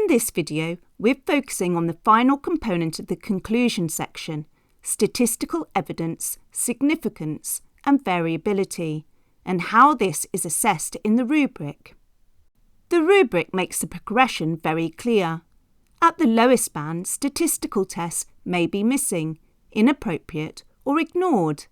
this video, we're focusing on the final component of the conclusion section, statistical evidence, significance, and variability, and how this is assessed in the rubric. The rubric makes the progression very clear. At the lowest band, statistical tests may be missing, inappropriate, or ignored.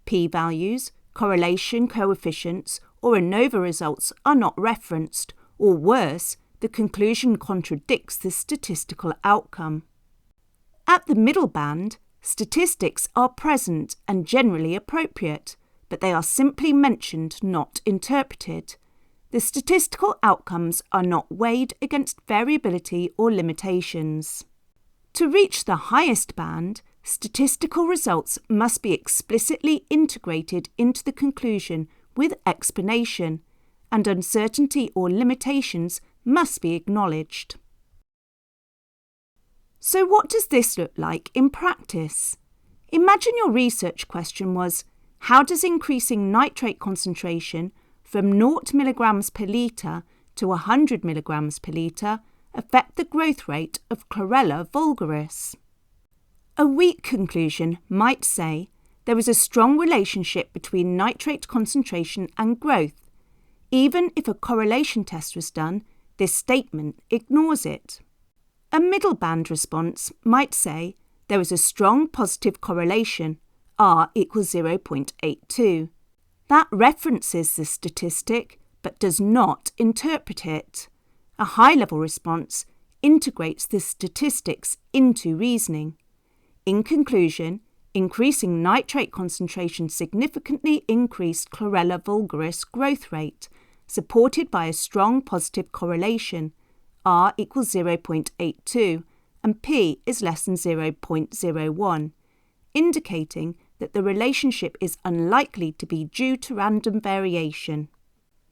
P-values, correlation coefficients, or ANOVA results are not referenced, or worse, the conclusion contradicts the statistical outcome. At the middle band, statistics are present and generally appropriate, but they are simply mentioned, not interpreted. The statistical outcomes are not weighed against variability or limitations. To reach the highest band, statistical results must be explicitly integrated into the conclusion with explanation, and uncertainty or limitations must be acknowledged. So what does this look like in practice? Imagine your research question was, how does increasing nitrate concentration from 0 mg per litre to 100 mg per litre affect the growth rate of Chlorella vulgaris? A weak conclusion might say there is a strong relationship between nitrate concentration and growth. Even if a correlation test was done, this statement ignores it. A middle band response might say there is a strong positive correlation, R equals 0.82. That references the statistic but does not interpret it. A high-level response integrates the statistics into reasoning. In conclusion, increasing nitrate concentration significantly increased Chlorella vulgaris growth rate, supported by a strong positive correlation, R equals 0.82 and P is less than 0.01, indicating that the relationship is unlikely to be due to random variation.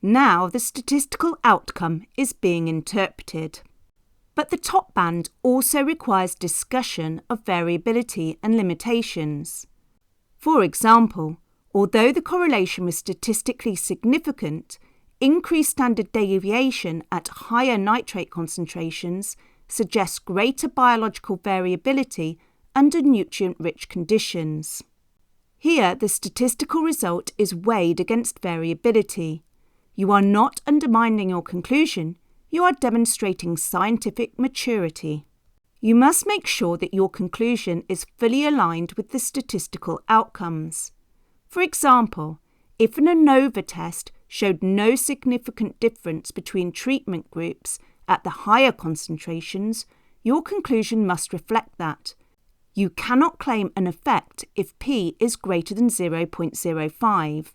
Now the statistical outcome is being interpreted. But the top band also requires discussion of variability and limitations. For example, although the correlation was statistically significant, increased standard deviation at higher nitrate concentrations suggests greater biological variability under nutrient-rich conditions. Here, the statistical result is weighed against variability. You are not undermining your conclusion, you are demonstrating scientific maturity. You must make sure that your conclusion is fully aligned with the statistical outcomes. For example, if an ANOVA test showed no significant difference between treatment groups at the higher concentrations, your conclusion must reflect that. You cannot claim an effect if P is greater than 0.05.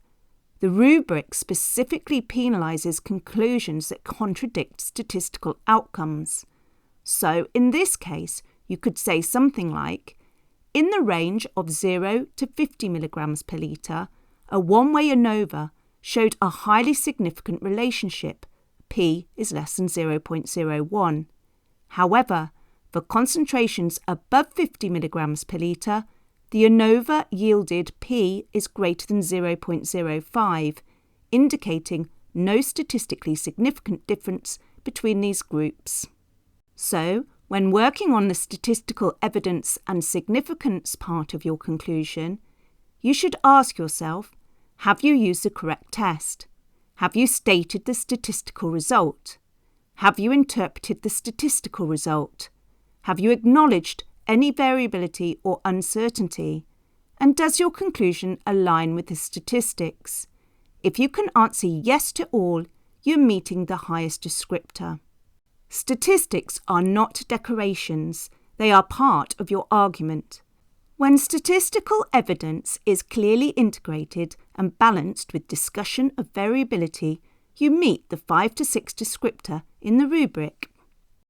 The rubric specifically penalises conclusions that contradict statistical outcomes. So, in this case, you could say something like, in the range of 0 to 50 mg per litre, a one-way ANOVA showed a highly significant relationship, P is less than 0.01. However, for concentrations above 50 mg per litre, the ANOVA yielded P is greater than 0.05, indicating no statistically significant difference between these groups. So, when working on the statistical evidence and significance part of your conclusion, you should ask yourself, have you used the correct test? Have you stated the statistical result? Have you interpreted the statistical result? Have you acknowledged any variability or uncertainty? And does your conclusion align with the statistics? If you can answer yes to all, you're meeting the highest descriptor. Statistics are not decorations, they are part of your argument. When statistical evidence is clearly integrated and balanced with discussion of variability, you meet the 5 to 6 descriptor in the rubric.